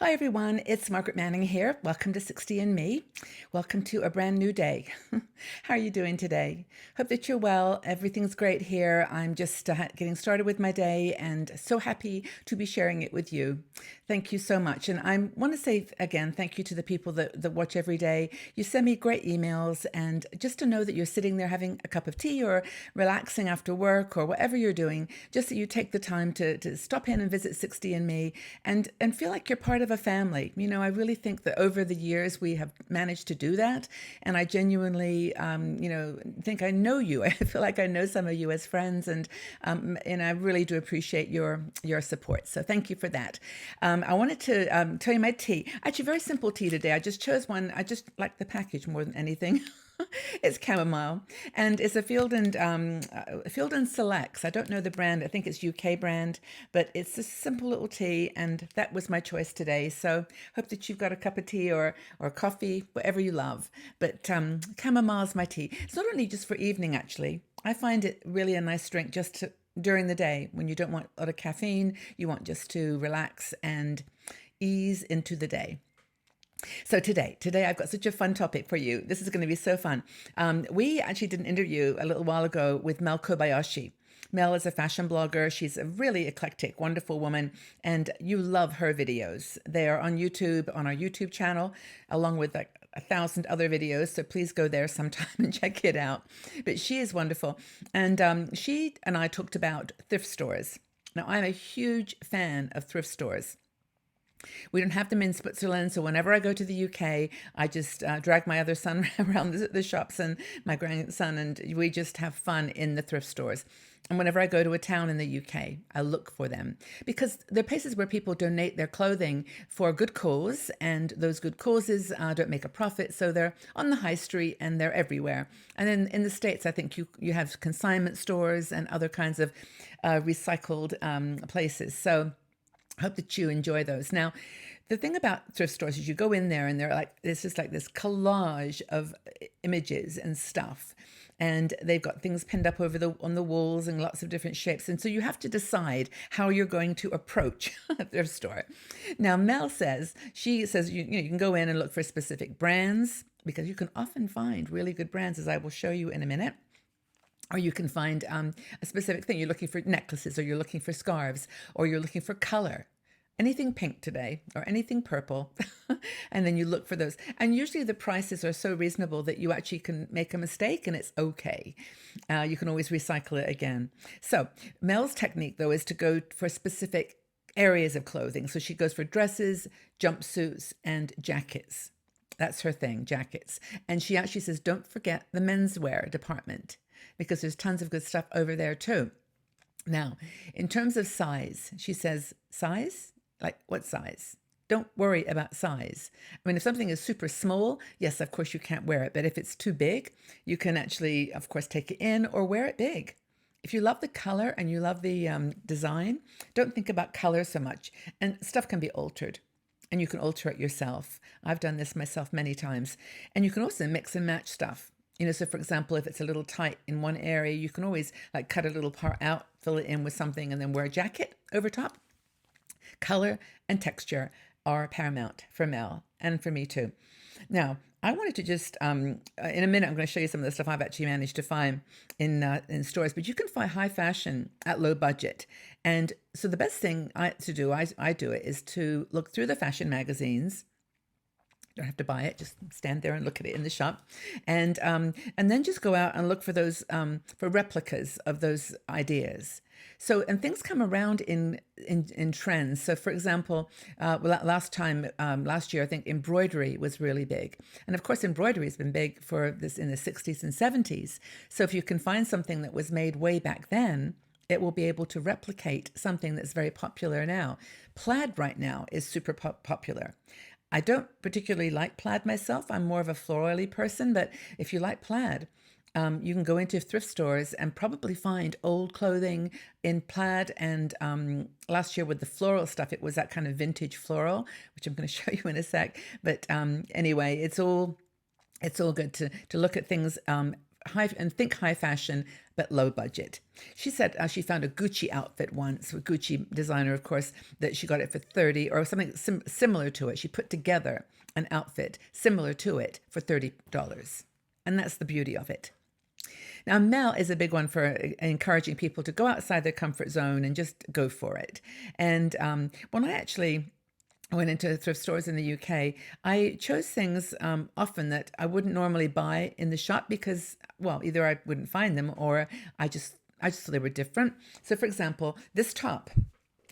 Hi everyone, it's Margaret Manning here. Welcome to 60 and Me. Welcome to a brand new day. How are you doing today? Hope that you're well. Everything's great here. I'm just getting started with my day and so happy to be sharing it with you. Thank you so much. And I want to say again, thank you to the people that watch every day. You send me great emails, and just to know that you're sitting there having a cup of tea or relaxing after work or whatever you're doing, just that you take the time to stop in and visit 60 and Me and feel like you're part of a family. I really think that over the years we have managed to do that, and I genuinely, think I know you. I feel like I know some of you as friends, and I really do appreciate your support. So thank you for that. I wanted to tell you my tea. Actually, very simple tea today. I just chose one. I just like the package more than anything. It's chamomile, and it's a Field and Selects. I don't know the brand. I think it's UK brand, but it's a simple little tea, and that was my choice today. So hope that you've got a cup of tea or coffee, whatever you love. But chamomile's my tea. It's not only just for evening, actually. I find it really a nice drink during the day when you don't want a lot of caffeine. You want just to relax and ease into the day. So today I've got such a fun topic for you. This is going to be so fun. We actually did an interview a little while ago with Mel Kobayashi. Mel is a fashion blogger. She's a really eclectic, wonderful woman, and you love her videos. They are on YouTube, on our YouTube channel, along with like 1,000 other videos. So please go there sometime and check it out. But she is wonderful. And she and I talked about thrift stores. Now, I'm a huge fan of thrift stores. We don't have them in Switzerland, so whenever I go to the UK, I just drag my other son around the shops and my grandson, and we just have fun in the thrift stores. And whenever I go to a town in the UK, I look for them because they're places where people donate their clothing for a good cause, and those good causes don't make a profit, so they're on the high street and they're everywhere. And then in the States, I think you have consignment stores and other kinds of recycled places. So hope that you enjoy those. Now, the thing about thrift stores is you go in there and they're like, it's just like this collage of images and stuff. And they've got things pinned up on the walls in lots of different shapes. And so you have to decide how you're going to approach a thrift store. Now, she says, you can go in and look for specific brands because you can often find really good brands, as I will show you in a minute. Or you can find a specific thing. You're looking for necklaces, or you're looking for scarves, or you're looking for color. Anything pink today, or anything purple. And then you look for those. And usually the prices are so reasonable that you actually can make a mistake and it's okay. You can always recycle it again. So Mel's technique, though, is to go for specific areas of clothing. So she goes for dresses, jumpsuits, and jackets. That's her thing, jackets. And she actually says, don't forget the menswear department, because there's tons of good stuff over there too. Now, in terms of size, she says, size? Like what size? Don't worry about size. I mean, if something is super small, yes, of course you can't wear it. But if it's too big, you can actually, of course, take it in or wear it big. If you love the color and you love the design, don't think about color so much. And stuff can be altered. And you can alter it yourself. I've done this myself many times. And you can also mix and match stuff. So for example, if it's a little tight in one area, you can always like cut a little part out, fill it in with something, and then wear a jacket over top. Color and texture are paramount for Mel and for me too. Now, I wanted to just, in a minute, I'm going to show you some of the stuff I've actually managed to find in stores, but you can find high fashion at low budget. And so the best thing I do it, is to look through the fashion magazines. Don't have to buy it, just stand there and look at it in the shop, and then just go out and look for those for replicas of those ideas. So, and things come around in trends. So for example, last year I think embroidery was really big, and of course embroidery has been big for this in the 60s and 70s. So if you can find something that was made way back then, it will be able to replicate something that's very popular now. Plaid right now is super popular. I don't particularly like plaid myself. I'm more of a florally person, but if you like plaid, you can go into thrift stores and probably find old clothing in plaid. And last year with the floral stuff, it was that kind of vintage floral, which I'm going to show you in a sec. But anyway, it's all good to look at things high and think high fashion, but low budget. She said she found a Gucci outfit once, with Gucci designer, of course, that she got it for 30 or something similar to it. She put together an outfit similar to it for $30. And that's the beauty of it. Now, Mel is a big one for encouraging people to go outside their comfort zone and just go for it. And when I went into thrift stores in the UK, I chose things often that I wouldn't normally buy in the shop because, well, either I wouldn't find them or I just thought they were different. So, for example, this top.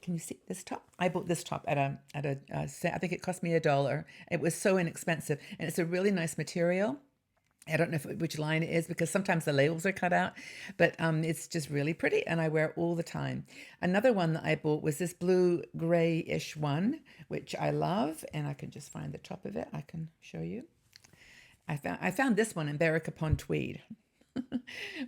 Can you see this top? I bought this top at a I think it cost me $1. It was so inexpensive, and it's a really nice material. I don't know which line it is because sometimes the labels are cut out, but it's just really pretty and I wear it all the time. Another one that I bought was this blue grayish one, which I love, and I can just find the top of it. I can show you. I found this one in Berwick-upon-Tweed,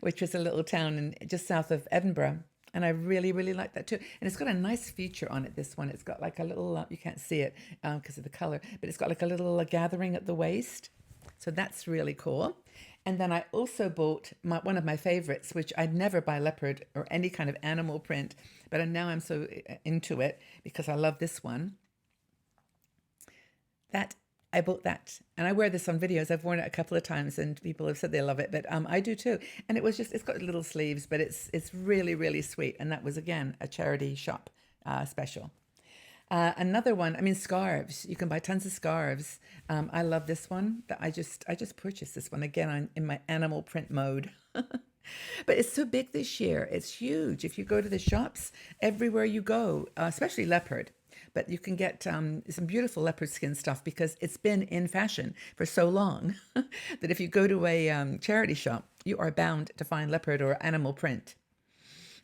which was a little town just south of Edinburgh. And I really, really like that too. And it's got a nice feature on it, this one. It's got like a little, you can't see it because of the color, but it's got like a little gathering at the waist. So that's really cool. And then I also bought one of my favorites, which I'd never buy leopard or any kind of animal print, but now I'm so into it because I love this one. I bought that, and I wear this on videos. I've worn it a couple of times, and people have said they love it, but I do too. And it's got little sleeves, but it's really, really sweet. And that was, again, a charity shop special. Another one, scarves. You can buy tons of scarves. I love this one. I just purchased this one again in my animal print mode. But it's so big this year. It's huge. If you go to the shops, everywhere you go, especially leopard. But you can get some beautiful leopard skin stuff because it's been in fashion for so long that if you go to a charity shop, you are bound to find leopard or animal print.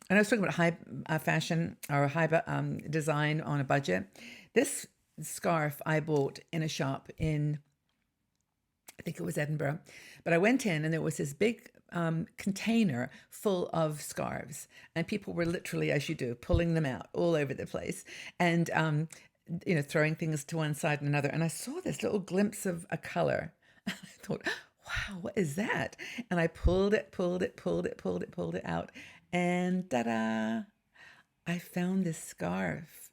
And I was talking about high fashion or high design on a budget. This scarf I bought in a shop in, I think it was Edinburgh, but I went in and there was this big container full of scarves, and people were literally, as you do, pulling them out all over the place and throwing things to one side and another. And I saw this little glimpse of a color. I thought, wow, what is that? And I pulled it out. And ta-da! I found this scarf,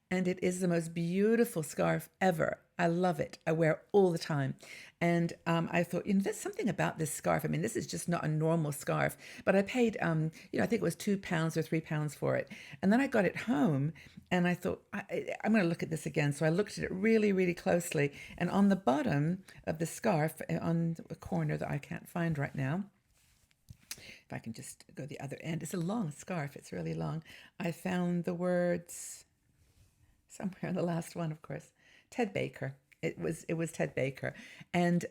and it is the most beautiful scarf ever. I love it. I wear it all the time. And I thought, there's something about this scarf. This is just not a normal scarf. But I paid, I think it was £2 or £3 for it. And then I got it home, and I thought, I'm going to look at this again. So I looked at it really, really closely. And on the bottom of the scarf, on a corner that I can't find right now, if I can just go the other end. It's a long scarf. It's really long. I found the words somewhere in the last one, of course. Ted Baker. It was Ted Baker. And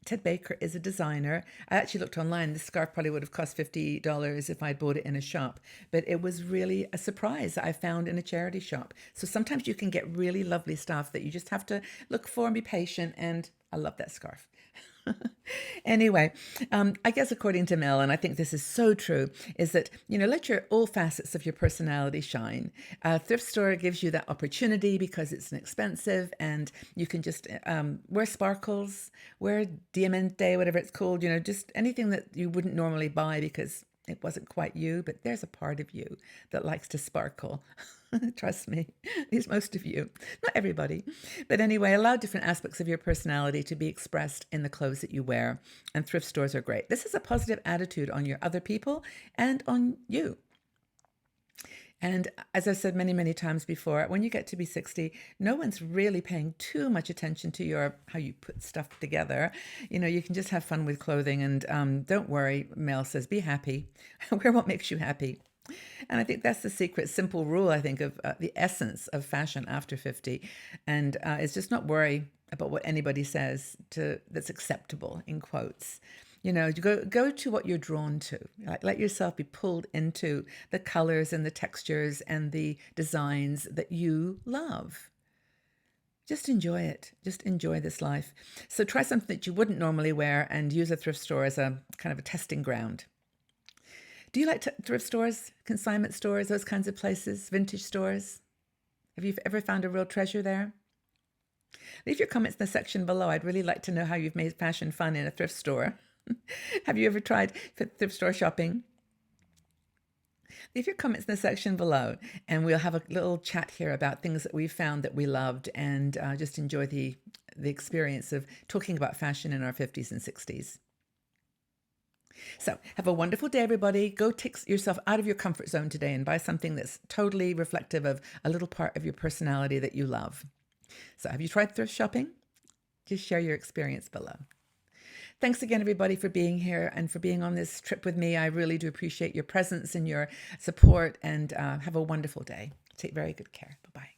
Ted Baker is a designer. I actually looked online. This scarf probably would have cost $50 if I'd bought it in a shop. But it was really a surprise that I found in a charity shop. So sometimes you can get really lovely stuff that you just have to look for and be patient. And I love that scarf. Anyway, I guess according to Mel, and I think this is so true, is that, let all facets of your personality shine. A thrift store gives you that opportunity because it's inexpensive and you can just wear sparkles, wear diamante, whatever it's called, just anything that you wouldn't normally buy because it wasn't quite you, but there's a part of you that likes to sparkle. Trust me, it's most of you, not everybody. But anyway, allow different aspects of your personality to be expressed in the clothes that you wear. And thrift stores are great. This is a positive attitude on your other people and on you. And as I've said many, many times before, when you get to be 60, no one's really paying too much attention to how you put stuff together. You can just have fun with clothing, and don't worry, Mel says, be happy. Wear what makes you happy. And I think that's the secret, simple rule, I think, of the essence of fashion after 50. And it's just not worry about what anybody says that's acceptable, in quotes. Go to what you're drawn to. Let yourself be pulled into the colors and the textures and the designs that you love. Just enjoy it. Just enjoy this life. So try something that you wouldn't normally wear and use a thrift store as a kind of a testing ground. Do you like thrift stores, consignment stores, those kinds of places, vintage stores? Have you ever found a real treasure there? Leave your comments in the section below. I'd really like to know how you've made fashion fun in a thrift store. Have you ever tried thrift store shopping? Leave your comments in the section below, and we'll have a little chat here about things that we found that we loved, and just enjoy the experience of talking about fashion in our 50s and 60s. So have a wonderful day, everybody. Go take yourself out of your comfort zone today and buy something that's totally reflective of a little part of your personality that you love. So have you tried thrift shopping? Just share your experience below. Thanks again, everybody, for being here and for being on this trip with me. I really do appreciate your presence and your support, and have a wonderful day. Take very good care. Bye-bye.